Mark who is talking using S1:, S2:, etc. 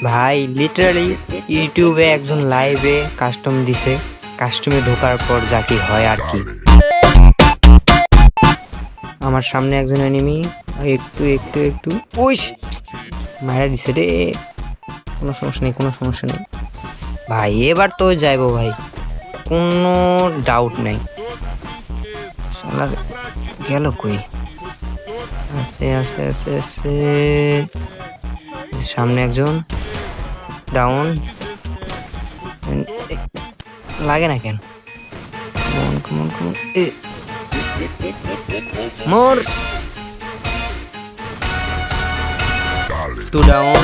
S1: ভাই লিটারালি ইউটিউবে একজন লাইভে কাস্টম দিছে, কাস্টমে ঢোকার পর যা কি হয় আর কি। আমার সামনে একজন এনিমি একটু একটু একটু উইশ মারা দিছে রে। কোনো সমস্যা নেই, কোনো সমস্যা নেই ভাই, এবার তো যাইবো ভাই, কোনো ডাউট নেই। শালার গেল কই? আছে আছে আছে আছে, সামনে একজন ডাউন। লাগে না কেন? Common common common, more to down.